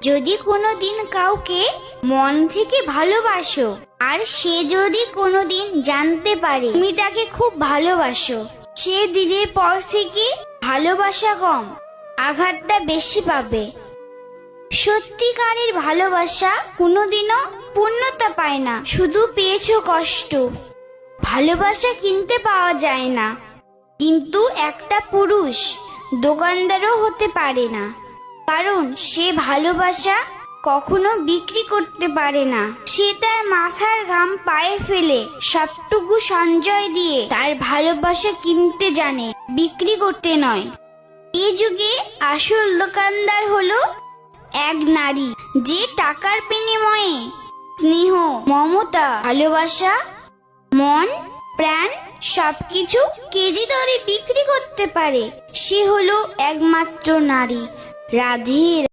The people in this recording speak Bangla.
যদি কোনোদিন কাউকে মন থেকে ভালোবাসো, আর সে যদি কোনোদিন জানতে পারে তুমি তাকে খুব ভালোবাসো, সে দিনের পর থেকে ভালোবাসা কম, আঘাতটা বেশি পাবে। সত্যিকারের ভালোবাসা কোনোদিনও পূর্ণতা পায় না, শুধু পেয়েছো কষ্ট। ভালোবাসা কিনতে পাওয়া যায় না, কিন্তু একটা পুরুষ দোকানদারও হতে পারে না, কারণ সে ভালোবাসা কখনো বিক্রি করতে পারে না। সে তার মাথার ঘাম পায়ে ফেলে সবটুকু সঞ্চয় দিয়ে তার ভালোবাসা কিনতে জানে, বিক্রি করতে নয়। এই যুগে আসল দোকানদার হলো এক নারী, যে টাকার বিনিময়ে স্নেহ, মমতা, ভালোবাসা, মন, প্রাণ সবকিছু কেজি দরে বিক্রি করতে পারে। সে হলো একমাত্র নারী, রাধে।